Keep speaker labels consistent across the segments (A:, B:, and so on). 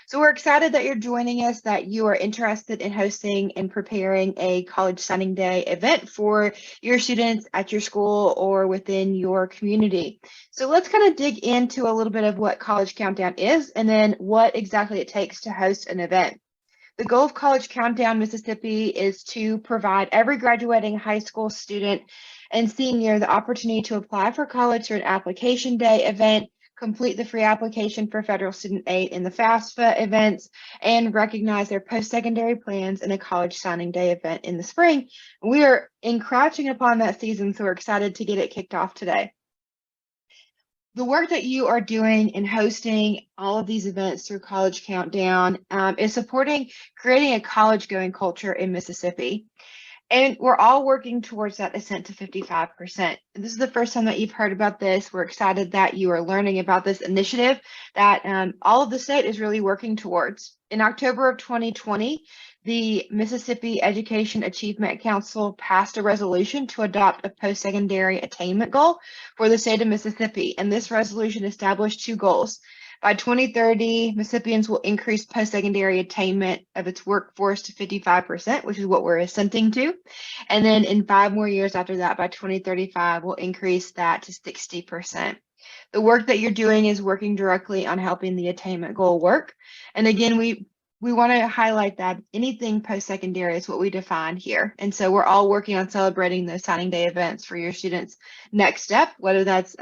A: So we're excited that you're joining us, that you are interested in hosting and preparing a college signing day event for your students at your school or within your community. So let's kind of dig into a little bit of what College Countdown is and then what exactly it takes to host an event. The goal of College Countdown Mississippi is to provide every graduating high school student and senior the opportunity to apply for college through an application day event, complete the free application for federal student aid in the FAFSA events, and recognize their post-secondary plans in a college signing day event in the spring. We are encroaching upon that season, so we're excited to get it kicked off today. The work that you are doing in hosting all of these events through College Countdown is supporting creating a college-going culture in Mississippi. And we're all working towards that ascent to 55%. And this is the first time that you've heard about this. We're excited that you are learning about this initiative that all of the state is really working towards. In October of 2020, the Mississippi Education Achievement Council passed a resolution to adopt a post-secondary attainment goal for the state of Mississippi. And this resolution established two goals. By 2030, Mississippians will increase post-secondary attainment of its workforce to 55%, which is what we're assenting to. And then in 5 more years after that, by 2035, we'll increase that to 60%. The work that you're doing is working directly on helping the attainment goal work. And again, we want to highlight that anything post-secondary is what we define here. And so we're all working on celebrating those signing day events for your students' next step, whether that's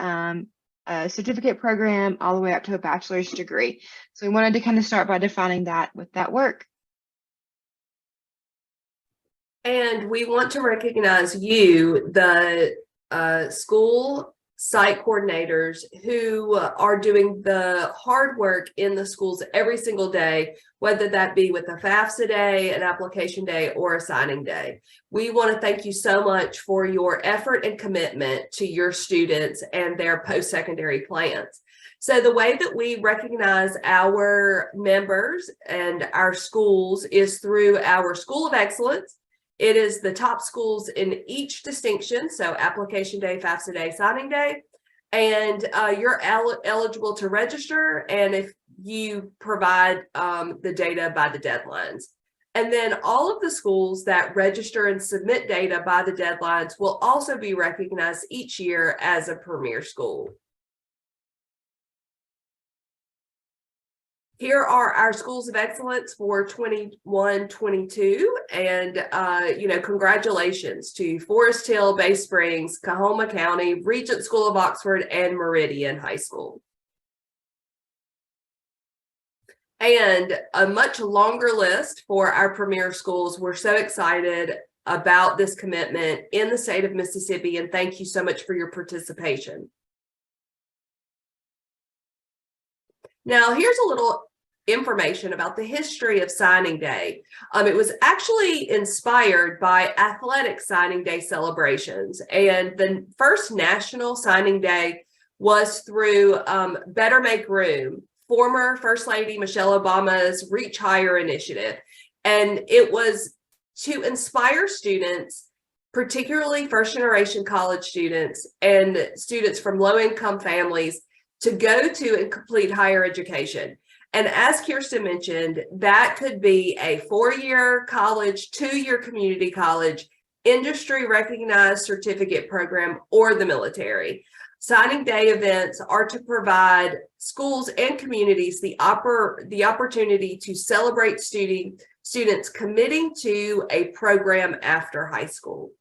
A: a certificate program all the way up to a bachelor's degree. So we wanted to kind of start by defining that with that work.
B: And we want to recognize you, the school site coordinators who are doing the hard work in the schools every single day, whether that be with a FAFSA day, an application day, or a signing day. We want to thank you so much for your effort and commitment to your students and their post-secondary plans. So the way that we recognize our members and our schools is through our School of Excellence. It is the top schools in each distinction, so application day, FAFSA day, signing day, and you're eligible to register, and if you provide the data by the deadlines. And then all of the schools that register and submit data by the deadlines will also be recognized each year as a premier school. Here are our schools of excellence for 21-22, and congratulations to Forest Hill, Bay Springs, Coahoma County, Regent School of Oxford, and Meridian High School. And a much longer list for our premier schools. We're so excited about this commitment in the state of Mississippi, and thank you so much for your participation. Now, here's a little information about the history of signing day. It was actually inspired by athletic signing day celebrations, and the first national signing day was through Better Make Room, former First Lady Michelle Obama's Reach Higher initiative. And it was to inspire students, particularly first-generation college students and students from low-income families, to go to and complete higher education. And as Kirsten mentioned, that could be a 4-year college, 2-year community college, industry recognized certificate program, or the military. Signing day events are to provide schools and communities the opportunity to celebrate students committing to a program after high school.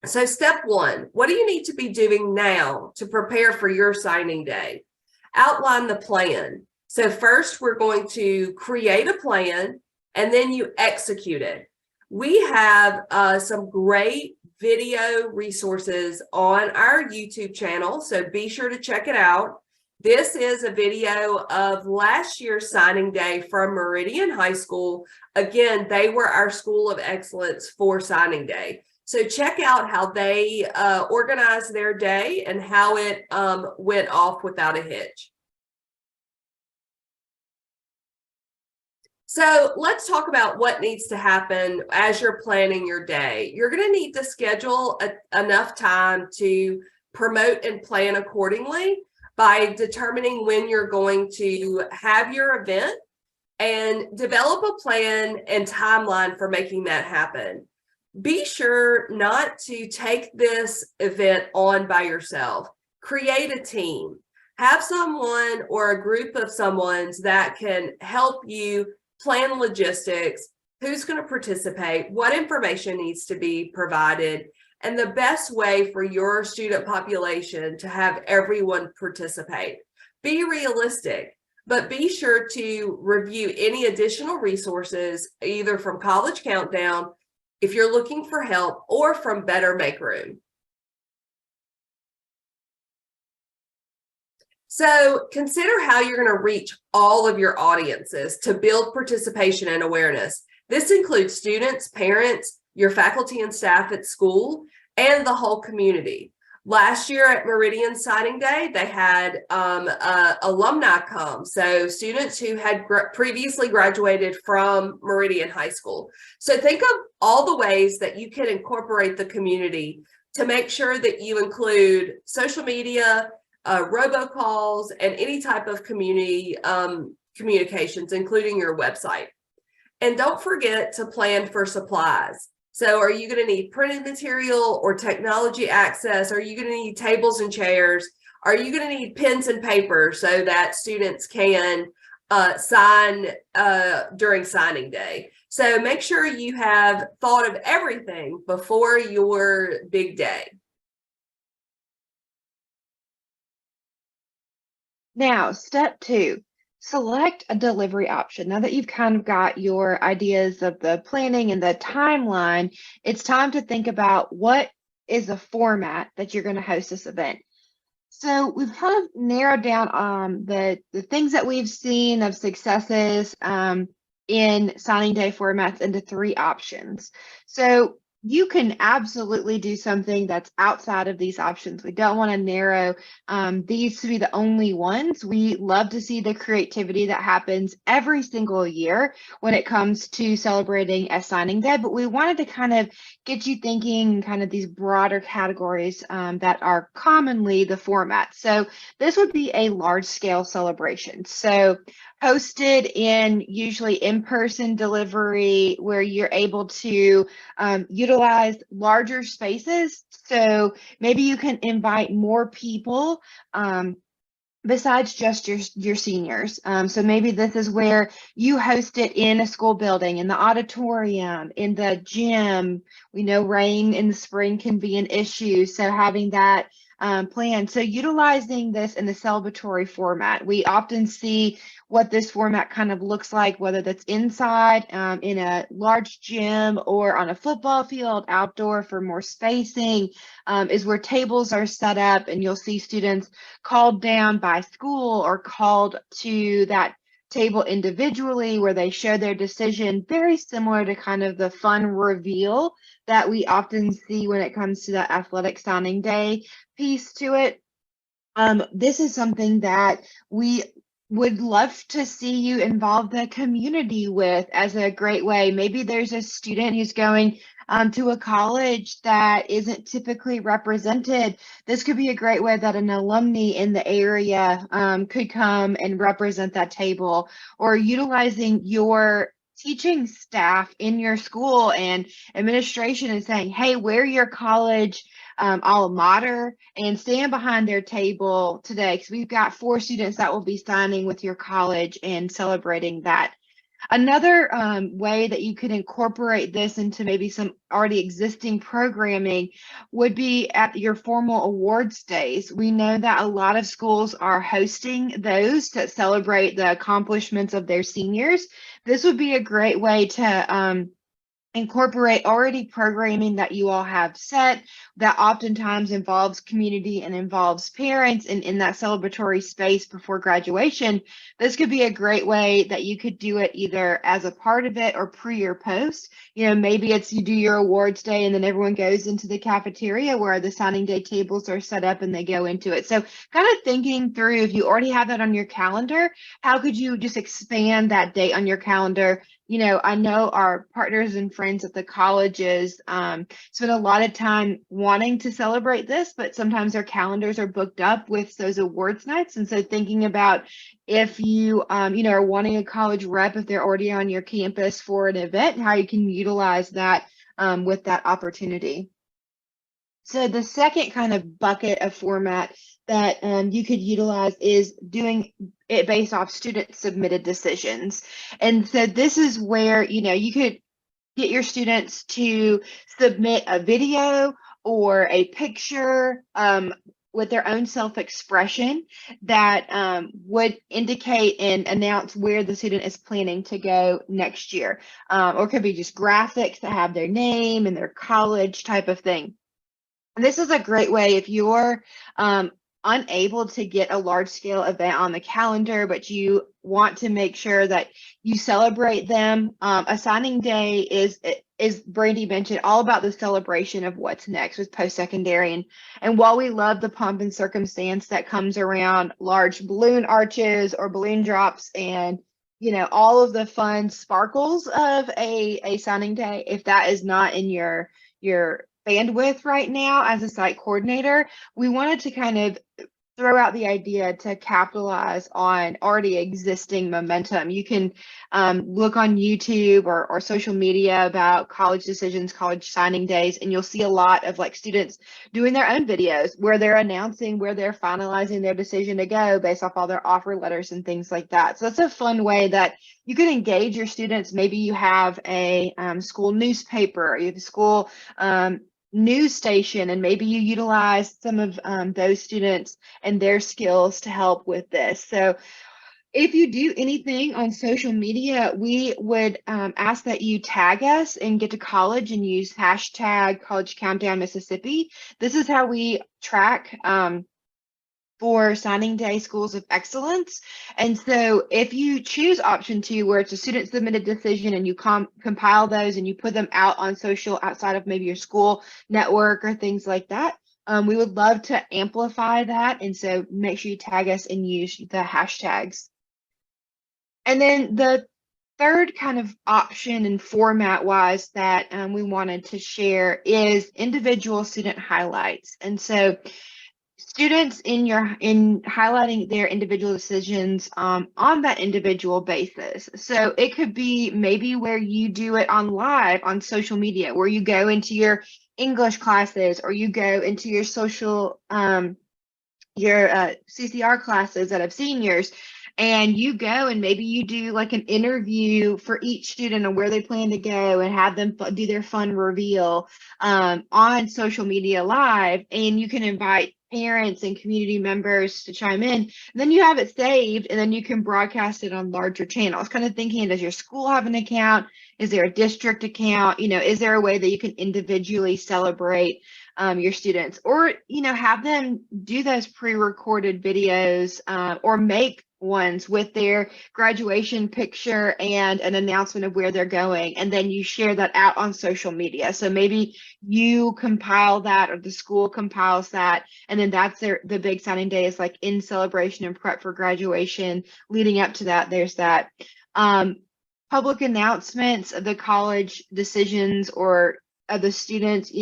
B: So step 1, what do you need to be doing now to prepare for your signing day? Outline the plan. So first, we're going to create a plan, and then you execute it. We have some great video resources on our YouTube channel, so be sure to check it out. This is a video of last year's signing day from Meridian High School. Again, they were our School of Excellence for signing day. So check out how they organized their day and how it went off without a hitch. So let's talk about what needs to happen as you're planning your day. You're going to need to schedule enough time to promote and plan accordingly. by determining when you're going to have your event and develop a plan and timeline for making that happen. Be sure not to take this event on by yourself. Create a team. Have someone or a group of someone's that can help you plan logistics, who's going to participate, what information needs to be provided, and the best way for your student population to have everyone participate. Be realistic, but be sure to review any additional resources, either from College Countdown, if you're looking for help, or from Better Make Room. So consider how you're going to reach all of your audiences to build participation and awareness. This includes students, parents, your faculty and staff at school, and the whole community. Last year at Meridian Signing Day, they had alumni come, so students who had previously graduated from Meridian High School. So think of all the ways that you can incorporate the community to make sure that you include social media, robocalls, and any type of community communications, including your website. And don't forget to plan for supplies. So are you going to need printed material or technology access? Are you going to need tables and chairs? Are you going to need pens and paper so that students can sign during signing day? So make sure you have thought of everything before your big day.
A: Now, step 2, select a delivery option. Now that you've kind of got your ideas of the planning and the timeline, it's time to think about what is the format that you're going to host this event. So we've kind of narrowed down the things that we've seen of successes in signing day formats into 3 options. So you can absolutely do something that's outside of these options. We don't want to narrow these to be the only ones. We love to see the creativity that happens every single year when it comes to celebrating a signing day, but we wanted to kind of get you thinking kind of these broader categories that are commonly the format. So this would be a large scale celebration. So hosted in usually in-person delivery where you're able to utilize larger spaces. So maybe you can invite more people besides just your seniors. So maybe this is where you host it in a school building, in the auditorium, in the gym. We know rain in the spring can be an issue, so having that planned. So utilizing this in the celebratory format. We often see what this format kind of looks like, whether that's inside in a large gym or on a football field, outdoor for more spacing, is where tables are set up and you'll see students called down by school or called to that table individually where they show their decision, very similar to kind of the fun reveal that we often see when it comes to the athletic signing day piece to it. This is something that we would love to see you involve the community with as a great way. Maybe there's a student who's going to a college that isn't typically represented. This could be a great way that an alumni in the area could come and represent that table, or utilizing your teaching staff in your school and administration and saying, hey, we're your college alma mater, and stand behind their table today because we've got 4 students that will be signing with your college and celebrating that. Another way that you could incorporate this into maybe some already existing programming would be at your formal awards days. We know that a lot of schools are hosting those to celebrate the accomplishments of their seniors. This would be a great way to incorporate already programming that you all have set that oftentimes involves community and involves parents, and in that celebratory space before graduation. This could be a great way that you could do it either as a part of it or pre or post. You know, maybe it's you do your awards day and then everyone goes into the cafeteria where the signing day tables are set up and they go into it. So kind of thinking through, if you already have that on your calendar, how could you just expand that date on your calendar I know our partners and friends at the colleges spend a lot of time wanting to celebrate this, but sometimes their calendars are booked up with those awards nights. And so thinking about if you, are wanting a college rep, if they're already on your campus for an event, how you can utilize that with that opportunity. So the second kind of bucket of format that you could utilize is doing it based off student submitted decisions. And so this is where, you could get your students to submit a video or a picture with their own self-expression that would indicate and announce where the student is planning to go next year. Or it could be just graphics that have their name and their college type of thing. This is a great way if you're unable to get a large scale event on the calendar, but you want to make sure that you celebrate them. A signing day is Brandy mentioned, all about the celebration of what's next with post-secondary. And while we love the pomp and circumstance that comes around large balloon arches or balloon drops and all of the fun sparkles of a signing day, if that is not in your bandwidth right now as a site coordinator, we wanted to kind of throw out the idea to capitalize on already existing momentum. You can look on YouTube or social media about college decisions, college signing days, and you'll see a lot of like students doing their own videos where they're announcing where they're finalizing their decision to go based off all their offer letters and things like that. So that's a fun way that you can engage your students. Maybe you have a school newspaper, you have a school news station, and maybe you utilize some of those students and their skills to help with this. So if you do anything on social media, we would ask that you tag us and Get to College and use hashtag College Countdown Mississippi. This is how we track for signing day schools of excellence. And so if you choose option 2, where it's a student submitted decision and you compile those and you put them out on social outside of maybe your school network or things like that, we would love to amplify that. And so make sure you tag us and use the hashtags. And then the third kind of option and format wise that we wanted to share is individual student highlights. And so students in highlighting their individual decisions on that individual basis. So it could be maybe where you do it on live on social media, where you go into your English classes or you go into your social your CCR classes that have seniors, and you go and maybe you do like an interview for each student on where they plan to go and have them do their fun reveal on social media live, and you can invite parents and community members to chime in. And then you have it saved, and then you can broadcast it on larger channels. Kind of thinking, does your school have an account? Is there a district account? Is there a way that you can individually celebrate your students, or have them do those pre-recorded videos or make ones with their graduation picture and an announcement of where they're going, and then you share that out on social media. So maybe you compile that or the school compiles that, and then that's the big signing day is like in celebration and prep for graduation. Leading up to that, there's that public announcements of the college decisions or of the students,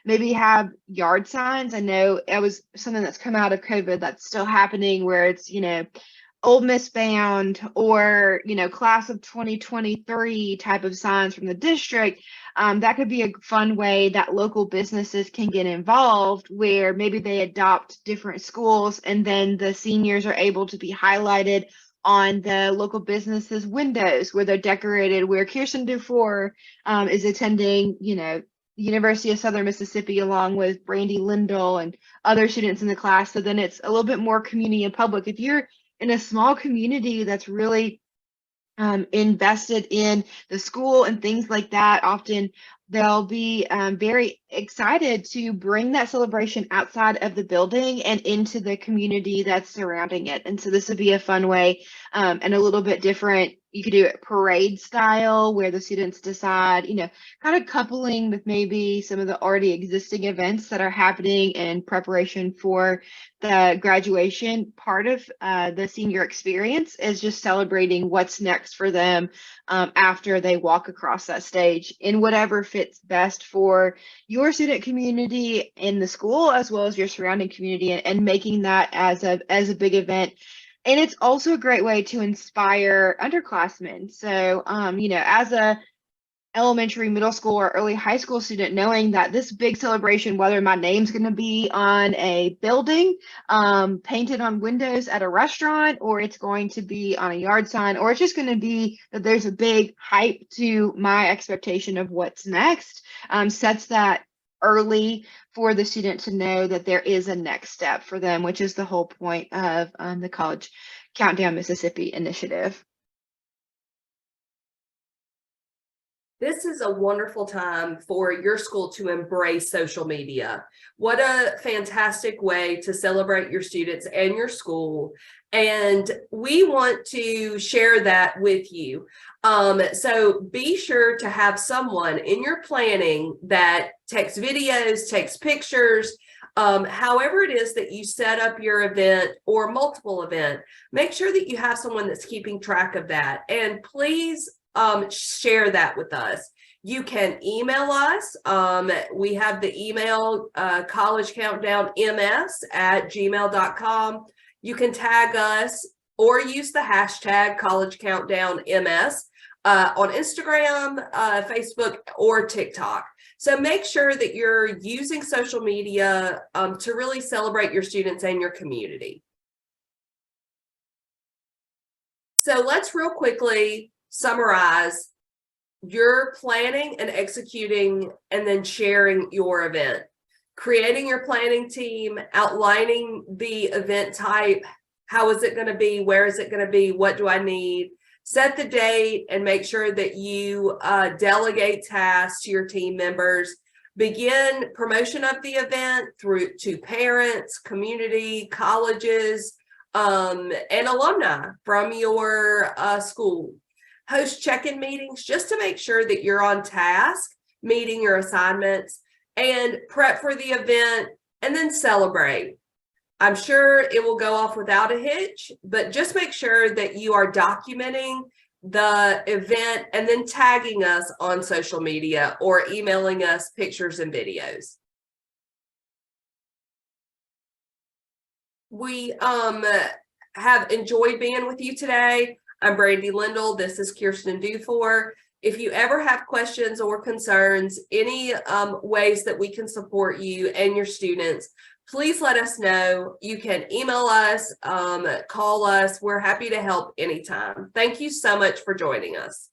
A: maybe have yard signs. I know it was something that's come out of COVID that's still happening, where it's, Ole Miss bound or, class of 2023 type of signs from the district. That could be a fun way that local businesses can get involved, where maybe they adopt different schools and then the seniors are able to be highlighted on the local businesses' windows where they're decorated, where Kirsten Dufour is attending, the University of Southern Mississippi along with Brandy Lindell and other students in the class. So then it's a little bit more community and public. If you're in a small community that's really invested in the school and things like that, often they'll be very excited to bring that celebration outside of the building and into the community that's surrounding it. And so this would be a fun way and a little bit different You could do it parade style where the students decide, kind of coupling with maybe some of the already existing events that are happening in preparation for the graduation. Part of the senior experience is just celebrating what's next for them after they walk across that stage in whatever fits best for your student community in the school as well as your surrounding community, and making that as a big event. And it's also a great way to inspire underclassmen. So, as a elementary, middle school, or early high school student, knowing that this big celebration, whether my name's going to be on a building, painted on windows at a restaurant, or it's going to be on a yard sign, or it's just going to be that there's a big hype to my expectation of what's next, sets that early for the student to know that there is a next step for them, which is the whole point of the College Countdown Mississippi initiative.
B: This is a wonderful time for your school to embrace social media. What a fantastic way to celebrate your students and your school. And we want to share that with you. So be sure to have someone in your planning that takes videos, takes pictures, however it is that you set up your event or multiple event, make sure that you have someone that's keeping track of that. And please share that with us. You can email us. We have the email collegecountdownms@gmail.com. You can tag us or use the hashtag collegecountdownms on Instagram, Facebook, or TikTok. So make sure that you're using social media to really celebrate your students and your community. So let's real quickly summarize your planning and executing and then sharing your event. Creating your planning team, outlining the event type, how is it going to be, where is it going to be, what do I need, set the date and make sure that you delegate tasks to your team members, begin promotion of the event through to parents, community, colleges, and alumni from your school. Host check-in meetings just to make sure that you're on task, meeting your assignments, and prep for the event, and then celebrate. I'm sure it will go off without a hitch, but just make sure that you are documenting the event and then tagging us on social media or emailing us pictures and videos. We have enjoyed being with you today. I'm Brandy Lindell. This is Kirsten Dufour. If you ever have questions or concerns, any ways that we can support you and your students, please let us know. You can email us, call us. We're happy to help anytime. Thank you so much for joining us.